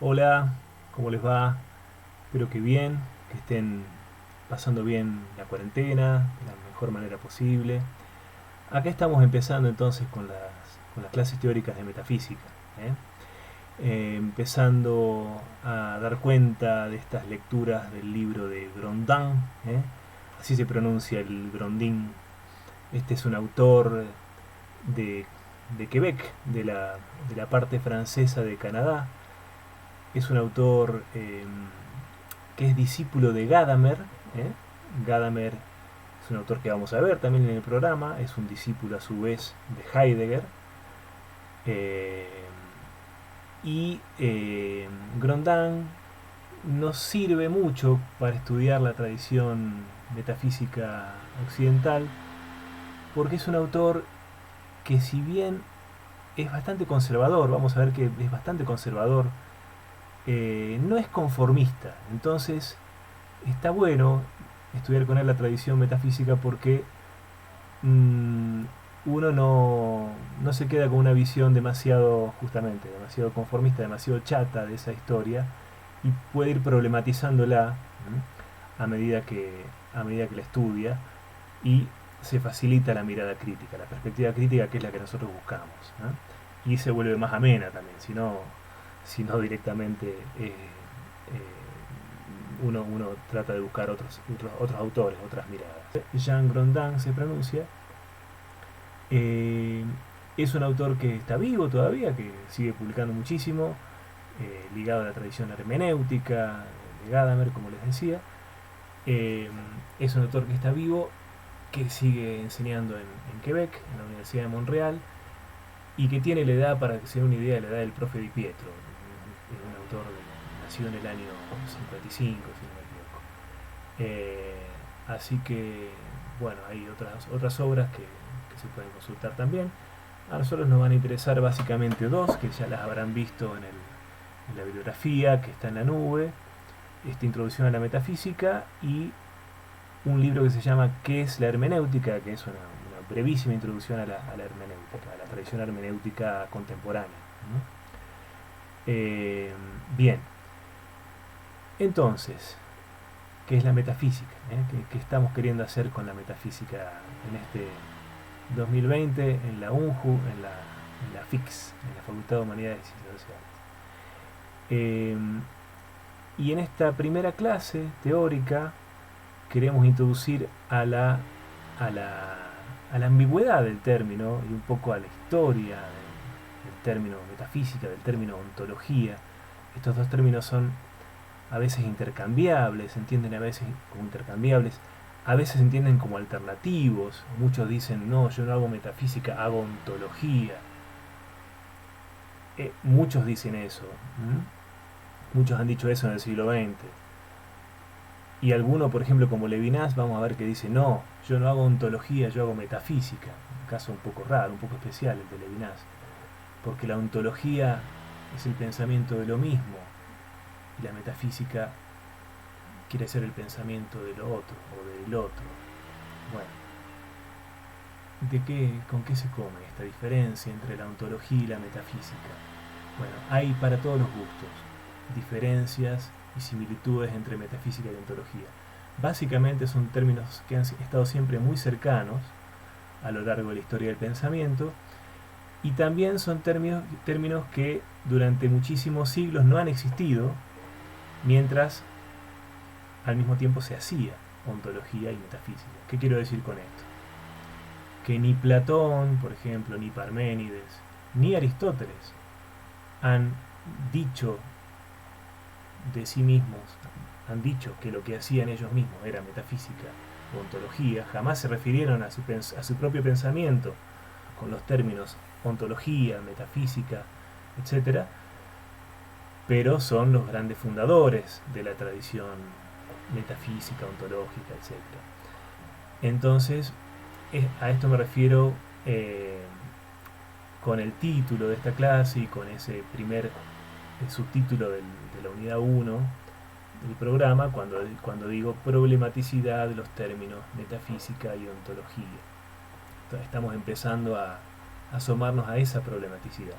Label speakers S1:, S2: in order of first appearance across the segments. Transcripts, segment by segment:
S1: Hola, ¿cómo les va? Espero que bien, que estén pasando bien la cuarentena de la mejor manera posible. Acá estamos empezando entonces con las clases teóricas de metafísica, ¿eh? Empezando a dar cuenta de estas lecturas del libro de Grondin, ¿eh? Así se pronuncia el Grondin. Este es un autor de, de Quebec, de la parte francesa de Canadá. Es un autor que es discípulo de Gadamer. ¿eh? Gadamer es un autor que vamos a ver también en el programa, es un discípulo a su vez de Heidegger. eh, y Grondin nos sirve mucho para estudiar la tradición metafísica occidental, porque es un autor que, si bien es bastante conservador, vamos a ver que es bastante conservador, no es conformista. Entonces está bueno estudiar con él la tradición metafísica porque mmm, uno no se queda con una visión demasiado, justamente, demasiado conformista, demasiado chata de esa historia, y puede ir problematizándola a medida que la estudia, y se facilita la mirada crítica, la perspectiva crítica, que es la que nosotros buscamos, ¿no? Y se vuelve más amena también, si no directamente uno trata de buscar otros autores, otras miradas. Jean Grondin se pronuncia. eh, es un autor que está vivo todavía, que sigue publicando muchísimo, ligado a la tradición hermenéutica de Gadamer, como les decía. Eh, es un autor que está vivo, que sigue enseñando en Quebec, en la Universidad de Montreal, y que tiene la edad, para que se den una idea, la edad del profe Di Pietro. Es un autor nacido en el año 55, si no me equivoco. Así que, bueno, hay otras obras que se pueden consultar también. A nosotros nos van a interesar básicamente dos, que ya las habrán visto en la bibliografía que está en la nube: esta introducción a la metafísica, y un libro que se llama ¿Qué es la hermenéutica?, que es una brevísima introducción a la hermenéutica, a la tradición hermenéutica contemporánea, ¿no? Bien, entonces, ¿qué es la metafísica? ¿Qué estamos queriendo hacer con la metafísica en este 2020 en la UNJU, en la FIX, en la Facultad de Humanidades y Ciencias Sociales? Eh, y en esta primera clase teórica queremos introducir a la ambigüedad del término, y un poco a la historia del término metafísica, del término ontología. Estos dos términos son a veces intercambiables, se entienden a veces como intercambiables, a veces se entienden como alternativos. Muchos dicen: no, yo no hago metafísica, hago ontología. Muchos dicen eso. Muchos han dicho eso en el siglo XX. Y alguno, por ejemplo, como Levinas, vamos a ver que dice: no, yo no hago ontología, yo hago metafísica. Un caso un poco raro, un poco especial el de Levinas, porque la ontología es el pensamiento de lo mismo, y la metafísica quiere ser el pensamiento de lo otro o del otro. Bueno, ¿con qué se come esta diferencia entre la ontología y la metafísica? Bueno, hay para todos los gustos diferencias y similitudes entre metafísica y ontología. Básicamente son términos que han estado siempre muy cercanos a lo largo de la historia del pensamiento, y también son términos que durante muchísimos siglos no han existido, mientras al mismo tiempo se hacía ontología y metafísica. ¿Qué quiero decir con esto? Que ni Platón, por ejemplo, ni Parménides, ni Aristóteles han dicho de sí mismos, han dicho que lo que hacían ellos mismos era metafísica o ontología. Jamás se refirieron a su propio pensamiento con los términos ontología, metafísica, etc. Pero son los grandes fundadores de la tradición metafísica, ontológica, etc. Entonces, a esto me refiero con el título de esta clase y con ese primer subtítulo de la unidad 1 del programa, cuando digo problematicidad de los términos metafísica y ontología. Entonces, estamos empezando a asomarnos a esa problematicidad.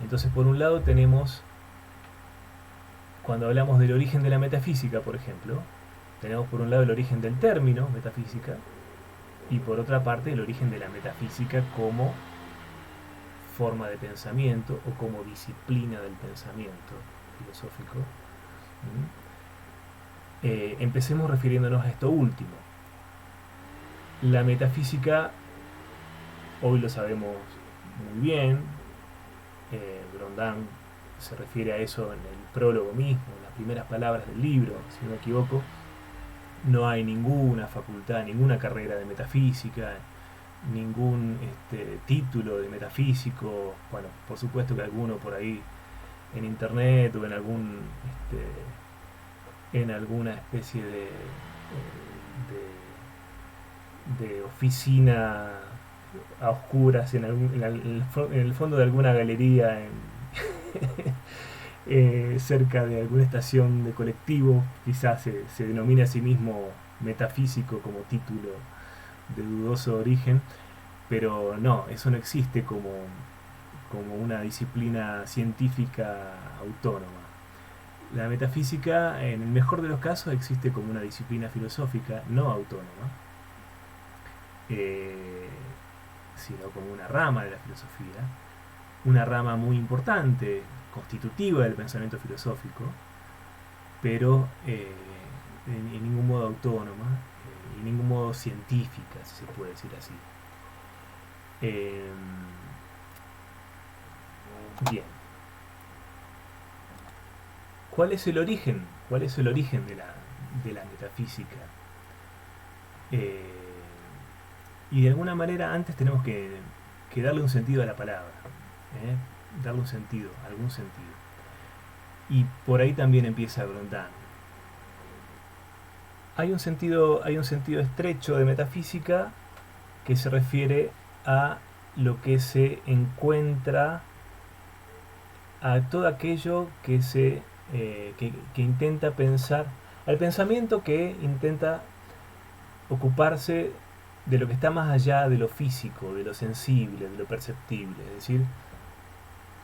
S1: Entonces, por un lado tenemos cuando hablamos del origen de la metafísica, por ejemplo, tenemos por un lado el origen del término metafísica y por otra parte el origen de la metafísica como forma de pensamiento o como disciplina del pensamiento filosófico. Empecemos refiriéndonos a esto último. La metafísica, hoy lo sabemos muy bien, Grondin se refiere a eso en el prólogo mismo, en las primeras palabras del libro, si no me equivoco. No hay ninguna facultad, ninguna carrera de metafísica, ningún título de metafísico. Bueno, por supuesto que alguno por ahí en internet o en alguna especie de oficina a oscuras en el fondo de alguna galería cerca de alguna estación de colectivo, quizás se denomine a sí mismo metafísico como título de dudoso origen, pero no, eso no existe como una disciplina científica autónoma. La metafísica, en el mejor de los casos, existe como una disciplina filosófica no autónoma, sino como una rama de la filosofía, una rama muy importante, constitutiva del pensamiento filosófico, pero en ningún modo autónoma, en ningún modo científica, si se puede decir así. Bien. ¿Cuál es el origen? ¿Cuál es el origen de la metafísica? Y de alguna manera antes tenemos que darle un sentido a la palabra, darle un sentido, algún sentido. Y por ahí también empieza Grondin. Hay un sentido estrecho de metafísica que se refiere a lo que se encuentra, a todo aquello que que intenta pensar, al pensamiento que intenta ocuparse de lo que está más allá de lo físico, de lo sensible, de lo perceptible, es decir,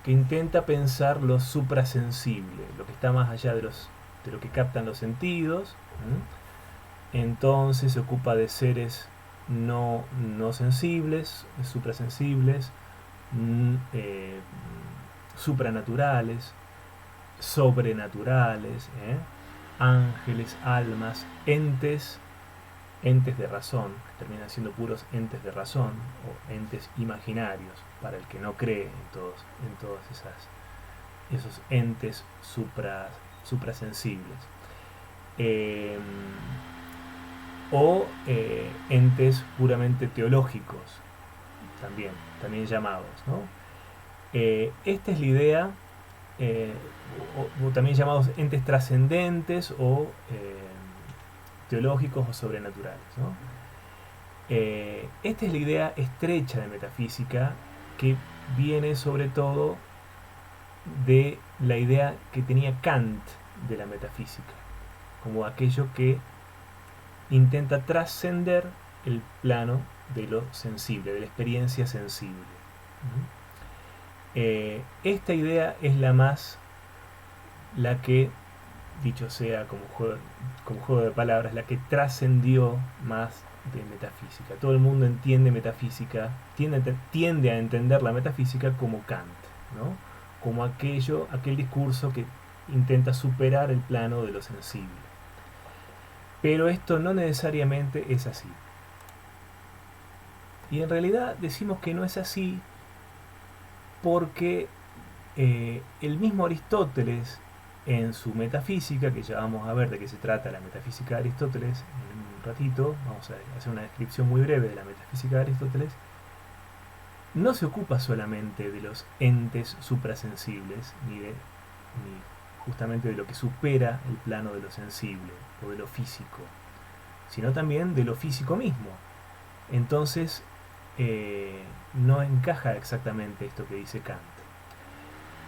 S1: que intenta pensar lo suprasensible, lo que está más allá de lo que captan los sentidos. Entonces se ocupa de seres no sensibles, suprasensibles, supranaturales, sobrenaturales, ángeles, almas, entes de razón, que terminan siendo puros entes de razón o entes imaginarios para el que no cree en todos esos entes suprasensibles, o entes puramente teológicos, también llamados, ¿no? Esta es la idea, o también llamados entes trascendentes o teológicos o sobrenaturales, ¿no? Esta es la idea estrecha de metafísica, que viene sobre todo de la idea que tenía Kant de la metafísica, como aquello que intenta trascender el plano de lo sensible, de la experiencia sensible. Esta idea es la que, dicho sea como juego de palabras, la que trascendió más de metafísica. Todo el mundo entiende metafísica, tiende a entender la metafísica como Kant, ¿no? Como aquel discurso que intenta superar el plano de lo sensible. Pero esto no necesariamente es así. Y en realidad decimos que no es así porque el mismo Aristóteles, en su metafísica, que ya vamos a ver de qué se trata la metafísica de Aristóteles en un ratito, vamos a hacer una descripción muy breve de la metafísica de Aristóteles, no se ocupa solamente de los entes suprasensibles, ni justamente de lo que supera el plano de lo sensible o de lo físico, sino también de lo físico mismo. Entonces no encaja exactamente esto que dice Kant.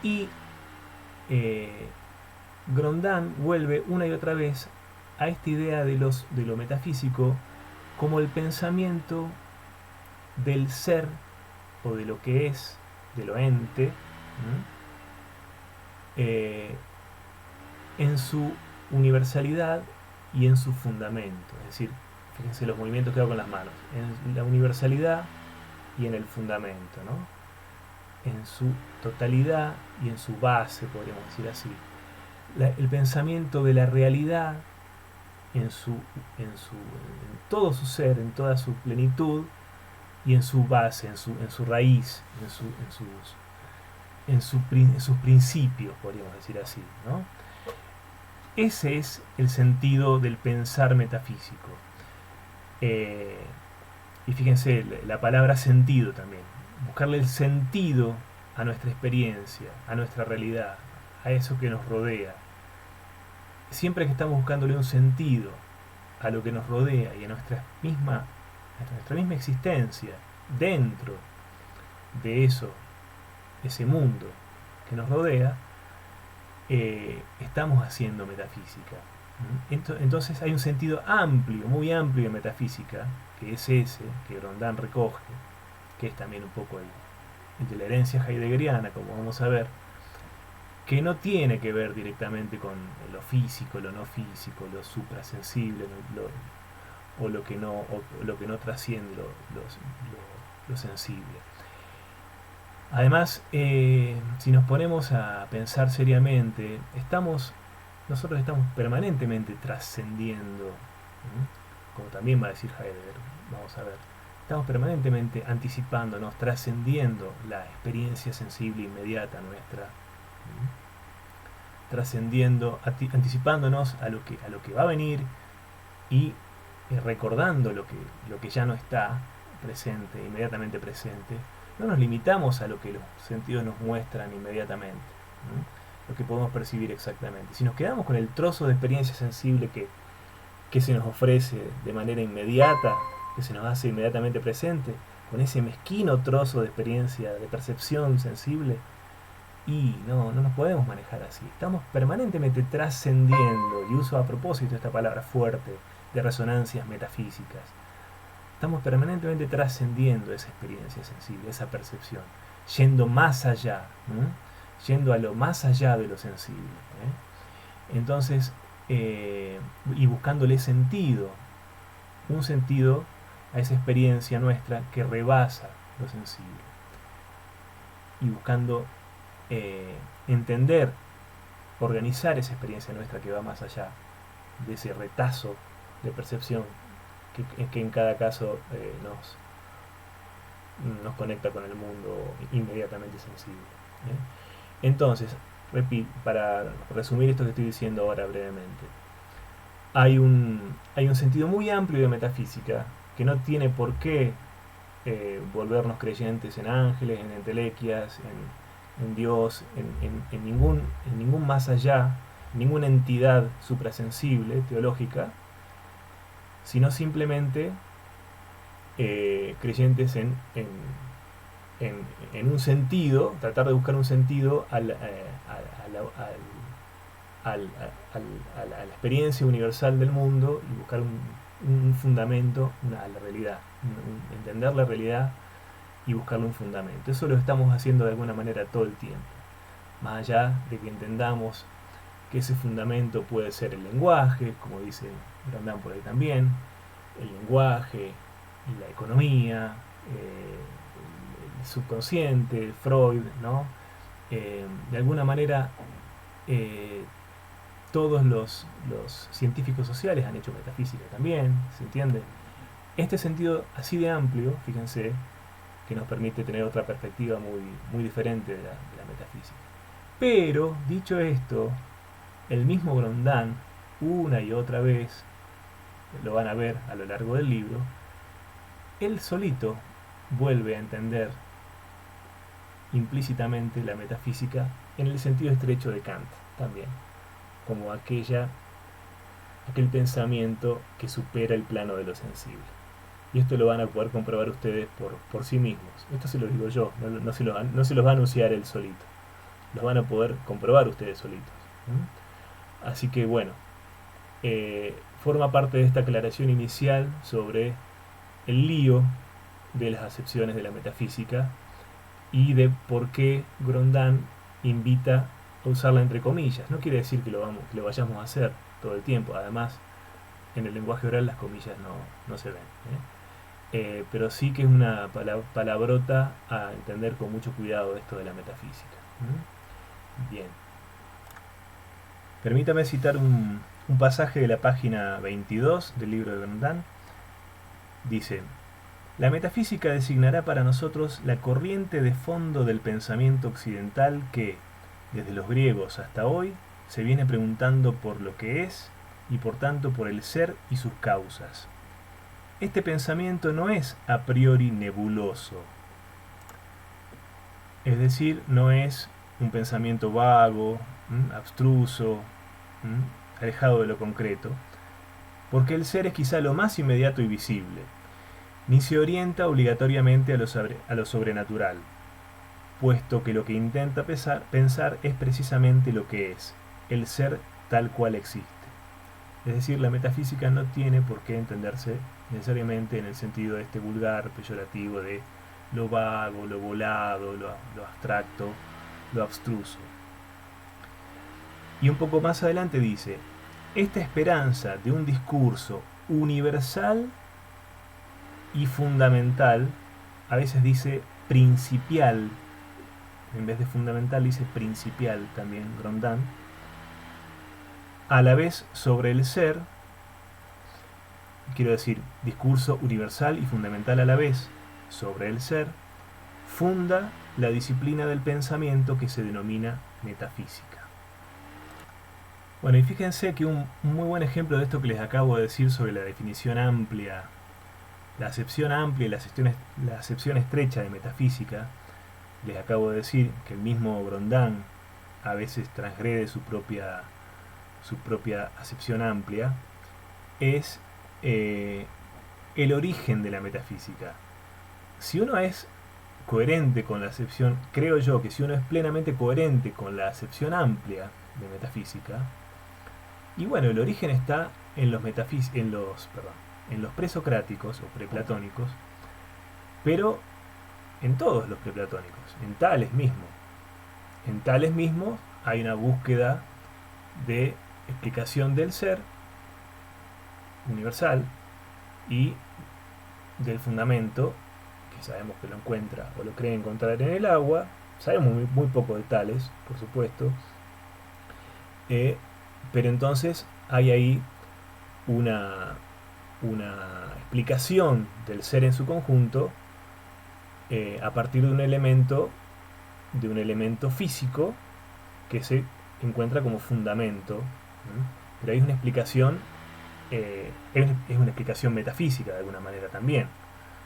S1: Y Grondin vuelve una y otra vez a esta idea de lo metafísico como el pensamiento del ser o de lo que es, de lo ente, en su universalidad y en su fundamento. Es decir, fíjense los movimientos que hago con las manos. En la universalidad y en el fundamento, ¿no? En su totalidad y en su base, podríamos decir así. El pensamiento de la realidad en todo su ser, en toda su plenitud, y en su base, en su raíz, en sus principios, podríamos decir así, ¿no? Ese es el sentido del pensar metafísico. Y fíjense, la palabra sentido también. Buscarle el sentido a nuestra experiencia, a nuestra realidad, a eso que nos rodea. Siempre que estamos buscándole un sentido a lo que nos rodea y a nuestra misma existencia dentro de ese mundo que nos rodea, estamos haciendo metafísica. Entonces hay un sentido amplio, muy amplio de metafísica, que es ese que Grondin recoge, que es también un poco el de la herencia heideggeriana, como vamos a ver, que no tiene que ver directamente con lo físico, lo no físico, lo suprasensible, o lo que no trasciende lo sensible. Además, si nos ponemos a pensar seriamente, nosotros estamos permanentemente trascendiendo, como también va a decir Heidegger, vamos a ver, estamos permanentemente anticipándonos, trascendiendo la experiencia sensible inmediata nuestra, trascendiendo, anticipándonos a lo que va a venir y recordando lo que ya no está presente, inmediatamente presente. No nos limitamos a lo que los sentidos nos muestran inmediatamente, ¿no? Lo que podemos percibir exactamente. Si nos quedamos con el trozo de experiencia sensible que se nos ofrece de manera inmediata, que se nos hace inmediatamente presente, con ese mezquino trozo de experiencia, de percepción sensible, y no nos podemos manejar así. Estamos permanentemente trascendiendo, y uso a propósito esta palabra fuerte, de resonancias metafísicas. Estamos permanentemente trascendiendo esa experiencia sensible, esa percepción, yendo más allá, yendo a lo más allá de lo sensible. Entonces, y buscándole sentido, un sentido a esa experiencia nuestra que rebasa lo sensible. Y buscando entender, organizar esa experiencia nuestra que va más allá de ese retazo de percepción que en cada caso nos conecta con el mundo inmediatamente sensible. Entonces, para resumir esto que estoy diciendo ahora brevemente, hay un sentido muy amplio de metafísica que no tiene por qué volvernos creyentes en ángeles, en entelequias, en Dios, en ningún más allá, ninguna entidad suprasensible, teológica, sino simplemente creyentes en un sentido, tratar de buscar un sentido a la experiencia universal del mundo y buscar un fundamento a la realidad, entender la realidad y buscarle un fundamento. Eso lo estamos haciendo de alguna manera todo el tiempo, más allá de que entendamos que ese fundamento puede ser el lenguaje, como dice Grondin por ahí también, el lenguaje, la economía, el subconsciente, Freud, ¿no? De alguna manera todos los científicos sociales han hecho metafísica también, ¿se entiende? Este sentido así de amplio, fíjense, que nos permite tener otra perspectiva muy diferente de la metafísica. Pero, dicho esto, el mismo Grondin, una y otra vez, lo van a ver a lo largo del libro, él solito vuelve a entender implícitamente la metafísica en el sentido estrecho de Kant también, como aquel pensamiento que supera el plano de lo sensible. Y esto lo van a poder comprobar ustedes por sí mismos. Esto se lo digo yo, no se los va a anunciar él solito. Los van a poder comprobar ustedes solitos. Así que bueno, forma parte de esta aclaración inicial sobre el lío de las acepciones de la metafísica y de por qué Grondin invita usarla entre comillas. No quiere decir que lo vayamos a hacer todo el tiempo. Además, en el lenguaje oral las comillas no se ven. Pero sí que es una palabrota a entender con mucho cuidado esto de la metafísica. Bien. Permítame citar un pasaje de la página 22 del libro de Grondin. Dice: la metafísica designará para nosotros la corriente de fondo del pensamiento occidental que, desde los griegos hasta hoy, se viene preguntando por lo que es y por tanto por el ser y sus causas. Este pensamiento no es a priori nebuloso, es decir, no es un pensamiento vago, abstruso, alejado de lo concreto, porque el ser es quizá lo más inmediato y visible, ni se orienta obligatoriamente a lo sobrenatural, puesto que lo que intenta pensar es precisamente lo que es, el ser tal cual existe. Es decir, la metafísica no tiene por qué entenderse necesariamente en el sentido este vulgar, peyorativo de lo vago, lo volado, lo abstracto, lo abstruso. Y un poco más adelante dice: esta esperanza de un discurso universal y fundamental, a veces dice principial, en vez de fundamental dice principial también Grondin, a la vez sobre el ser, quiero decir, discurso universal y fundamental a la vez sobre el ser, funda la disciplina del pensamiento que se denomina metafísica. Bueno, y fíjense que un muy buen ejemplo de esto que les acabo de decir sobre la definición amplia, la acepción amplia y la acepción estrecha de metafísica, les acabo de decir que el mismo Grondin a veces transgrede su propia acepción amplia, es el origen de la metafísica. Si uno es coherente con la acepción, creo yo que si uno es plenamente coherente con la acepción amplia de metafísica, y bueno, el origen está en los presocráticos o preplatónicos, pero en todos los preplatónicos, en Tales mismo. En Tales mismo hay una búsqueda de explicación del ser universal y del fundamento, que sabemos que lo encuentra o lo cree encontrar en el agua. Sabemos muy poco de Tales, por supuesto, pero entonces hay ahí una explicación del ser en su conjunto a partir de un elemento físico que se encuentra como fundamento, pero hay una explicación, es una explicación metafísica de alguna manera también,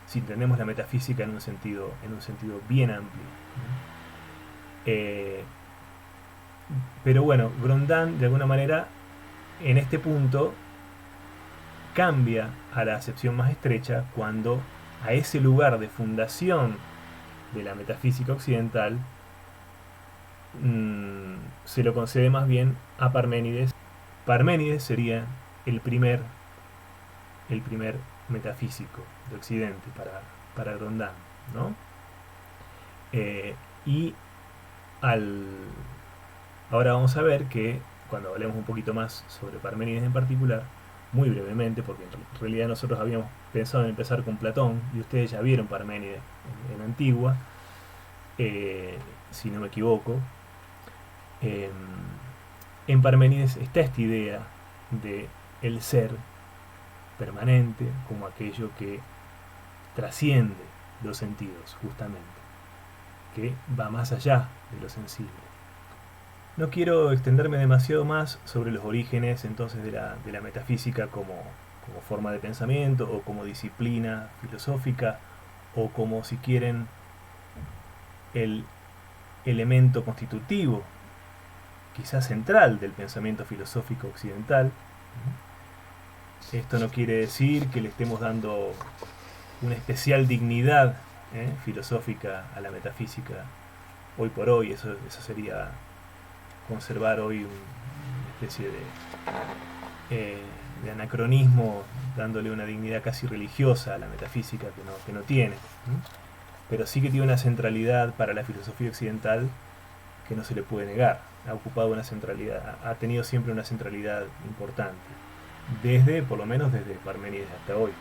S1: si entendemos la metafísica en un sentido bien amplio. Pero bueno, Grondin de alguna manera en este punto cambia a la acepción más estrecha cuando a ese lugar de fundación de la metafísica occidental se lo concede más bien a Parménides. Parménides sería el primer metafísico de Occidente para Grondin, ¿no? Ahora vamos a ver que cuando hablemos un poquito más sobre Parménides en particular, muy brevemente, porque en realidad nosotros habíamos pensado en empezar con Platón y ustedes ya vieron Parménides en Antigua, si no me equivoco. En Parménides está esta idea de el ser permanente como aquello que trasciende los sentidos, justamente, que va más allá de lo sensible. No quiero extenderme demasiado más sobre los orígenes entonces de la metafísica como forma de pensamiento o como disciplina filosófica o como, si quieren, el elemento constitutivo, quizás central, del pensamiento filosófico occidental. Esto no quiere decir que le estemos dando una especial dignidad filosófica a la metafísica hoy por hoy. Eso sería conservar hoy una especie de anacronismo, dándole una dignidad casi religiosa a la metafísica que no tiene, pero sí que tiene una centralidad para la filosofía occidental que no se le puede negar. ha ocupado una centralidad, ha tenido siempre una centralidad importante, por lo menos desde Parménides hasta hoy,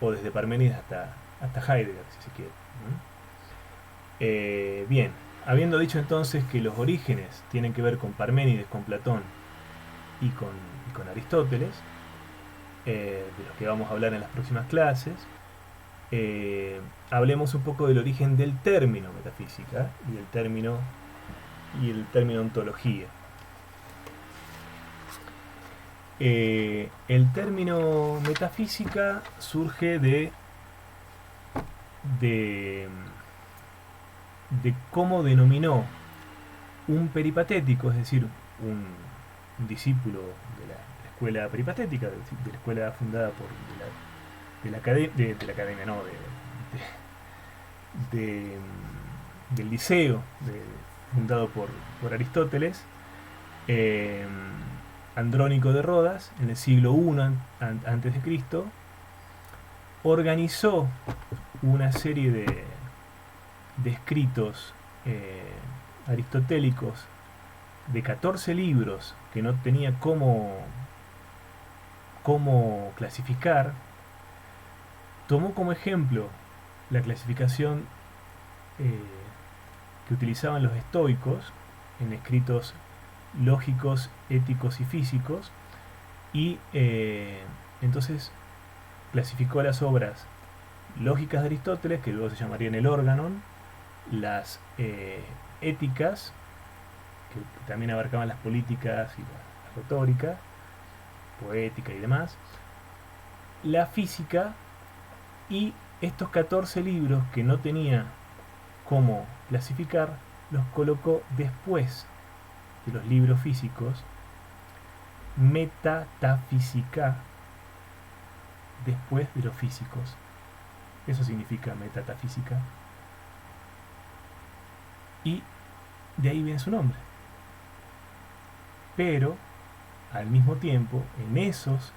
S1: o desde Parménides hasta Heidegger, si se quiere. Bien, habiendo dicho entonces que los orígenes tienen que ver con Parménides, con Platón y con Aristóteles, de los que vamos a hablar en las próximas clases, hablemos un poco del origen del término metafísica y el término ontología. El término metafísica surge de cómo denominó un peripatético, es decir, un discípulo de la escuela peripatética, de la escuela fundada por del Liceo, fundado por Aristóteles, Andrónico de Rodas, en el siglo I antes de Cristo, organizó una serie de escritos aristotélicos de 14 libros que no tenía cómo clasificar. Tomó como ejemplo la clasificación que utilizaban los estoicos en escritos lógicos, éticos y físicos, y entonces clasificó las obras lógicas de Aristóteles, que luego se llamarían el Organon, las éticas, que también abarcaban las políticas y la retórica, poética y demás, la física, y estos 14 libros que no tenía cómo clasificar los colocó después de los libros físicos, metatafísica, después de los físicos. Eso significa metatafísica, y de ahí viene su nombre. Pero al mismo tiempo, en esos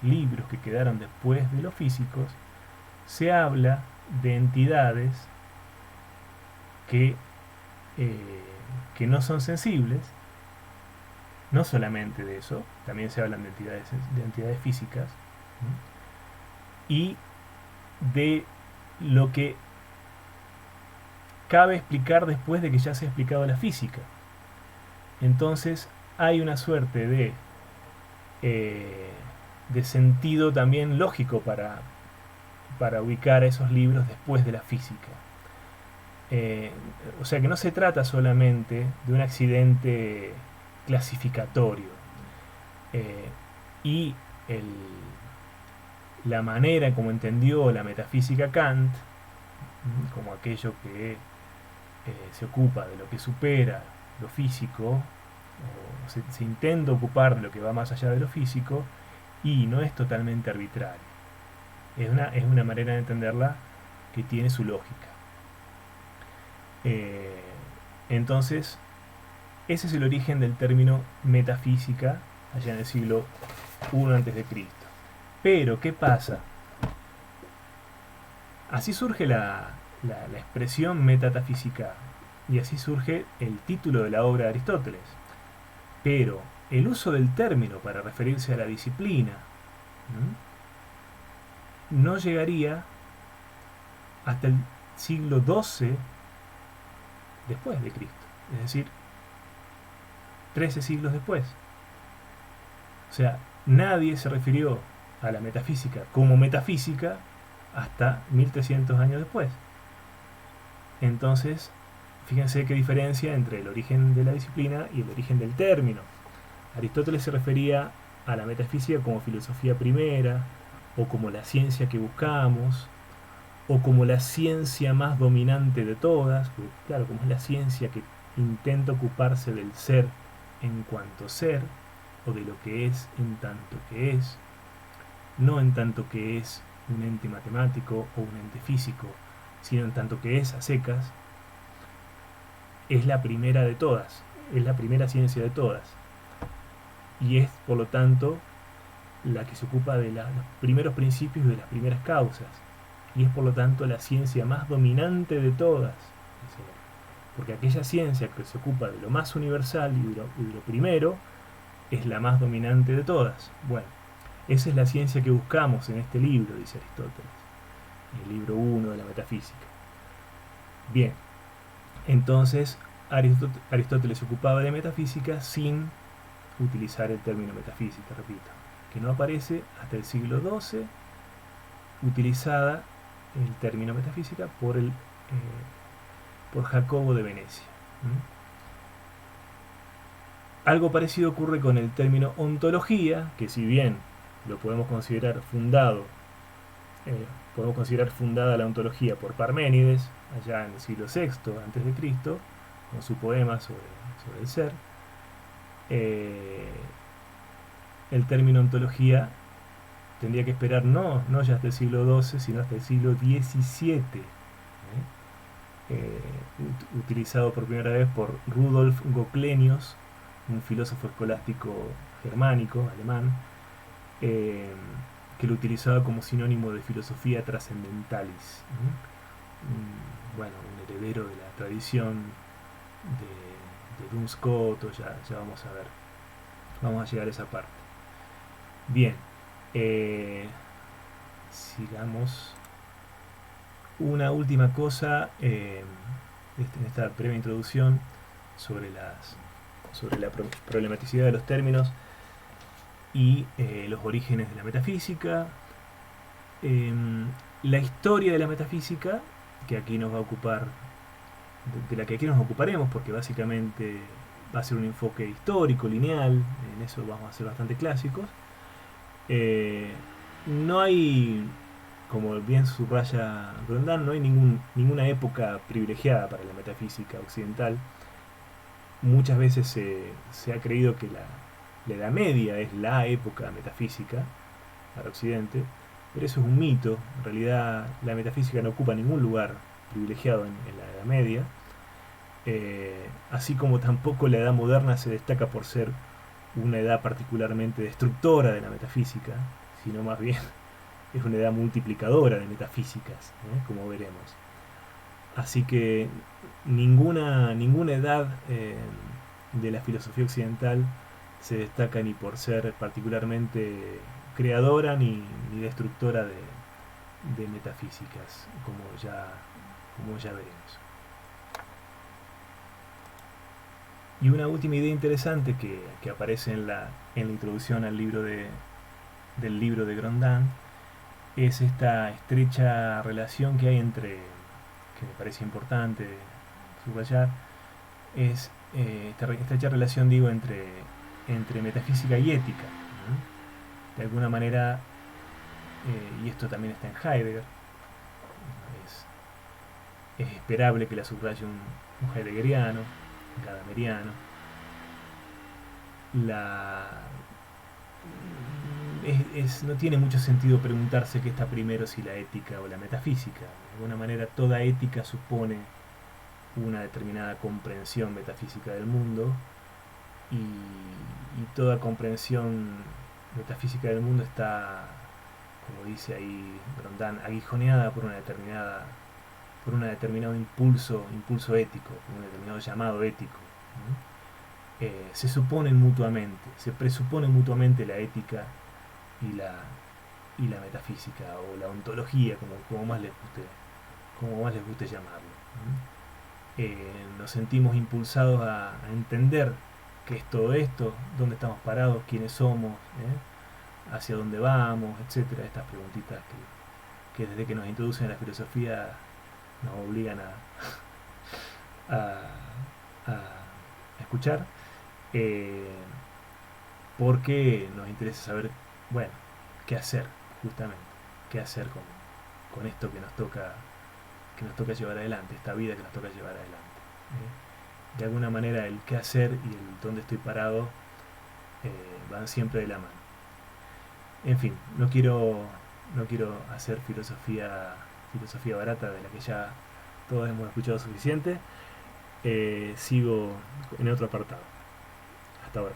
S1: libros que quedaron después de los físicos, se habla de entidades que no son sensibles. No solamente de eso, también se hablan de entidades físicas, y de lo que cabe explicar después de que ya se ha explicado la física. Entonces hay una suerte de sentido también lógico para ubicar a esos libros después de la física. O sea que no se trata solamente de un accidente clasificatorio, y la manera como entendió la metafísica Kant, como aquello que se ocupa de lo que supera lo físico, o se intenta ocupar de lo que va más allá de lo físico, y no es totalmente arbitrario. Es una manera de entenderla que tiene su lógica. Entonces, ese es el origen del término metafísica allá en el siglo I a.C. Pero, ¿qué pasa? Así surge la expresión metatafísica, y así surge el título de la obra de Aristóteles. Pero el uso del término para referirse a la disciplina no llegaría hasta el siglo XII después de Cristo, es decir, 13 siglos después. O sea, nadie se refirió a la metafísica como metafísica hasta 1300 años después. Entonces, fíjense qué diferencia entre el origen de la disciplina y el origen del término. Aristóteles se refería a la metafísica como filosofía primera, o como la ciencia que buscamos, o como la ciencia más dominante de todas, porque, claro, como es la ciencia que intenta ocuparse del ser en cuanto ser, o de lo que es en tanto que es, no en tanto que es un ente matemático o un ente físico, sino en tanto que es a secas. Es la primera de todas, es la primera ciencia de todas, y es por lo tanto la que se ocupa de los primeros principios y de las primeras causas, y es por lo tanto la ciencia más dominante de todas. porque aquella ciencia que se ocupa de lo más universal y de lo primero es la más dominante de todas. Bueno, esa es la ciencia que buscamos en este libro, dice Aristóteles, el libro 1 de la metafísica. Bien, entonces Aristóteles se ocupaba de metafísica sin utilizar el término metafísica, repito, que no aparece hasta el siglo XII, utilizada el término metafísica por Jacobo de Venecia. Algo parecido ocurre con el término ontología, que si bien lo podemos considerar fundada la ontología por Parménides, allá en el siglo VI a.C., con su poema sobre el ser, el término ontología tendría que esperar no ya hasta el siglo XII, sino hasta el siglo XVII, utilizado por primera vez por Rudolf Goclenius, un filósofo escolástico germánico, alemán, que lo utilizaba como sinónimo de filosofía trascendentalis. Bueno, un heredero de la tradición de Duns Scotus, ya vamos a ver. Vamos a llegar a esa parte. Bien, sigamos. Una última cosa en esta breve introducción sobre la problematicidad de los términos y los orígenes de la metafísica. La historia de la metafísica, que aquí nos va a ocupar, de la que aquí nos ocuparemos, porque básicamente va a ser un enfoque histórico, lineal, en eso vamos a ser bastante clásicos. No hay, como bien subraya Grondin, no hay ninguna época privilegiada para la metafísica occidental. Muchas veces se ha creído que la Edad Media es la época metafísica para Occidente, pero eso es un mito. En realidad la metafísica no ocupa ningún lugar privilegiado en la Edad Media, así como tampoco la Edad Moderna se destaca por ser una edad particularmente destructora de la metafísica, sino más bien es una edad multiplicadora de metafísicas, como veremos. Así que ninguna edad de la filosofía occidental se destaca ni por ser particularmente creadora ni destructora de metafísicas, como ya veremos. Y una última idea interesante que aparece en la introducción al libro del libro de Grondin es esta estrecha relación que hay que me parece importante subrayar, es esta estrecha relación, digo, entre metafísica y ética, ¿no? De alguna manera, y esto también está en Heidegger, es esperable que la subraye un heideggeriano, un gadameriano. No tiene mucho sentido preguntarse qué está primero, si la ética o la metafísica. De alguna manera toda ética supone una determinada comprensión metafísica del mundo, y toda comprensión metafísica del mundo está, como dice ahí Grondin, aguijoneada por un determinado impulso ético, por un determinado llamado ético, ¿no? Se presupone mutuamente la ética y la metafísica, o la ontología, como más les guste llamarlo, ¿no? Nos sentimos impulsados a entender qué es todo esto, dónde estamos parados, quiénes somos, hacia dónde vamos, etcétera. Estas preguntitas que desde que nos introducen en la filosofía nos obligan a escuchar, porque nos interesa saber, bueno, qué hacer, justamente, qué hacer con esto que nos toca llevar adelante, esta vida que nos toca llevar adelante. De alguna manera el qué hacer y el dónde estoy parado van siempre de la mano. En fin, no quiero hacer filosofía barata, de la que ya todos hemos escuchado suficiente. Sigo en otro apartado. Hasta ahora.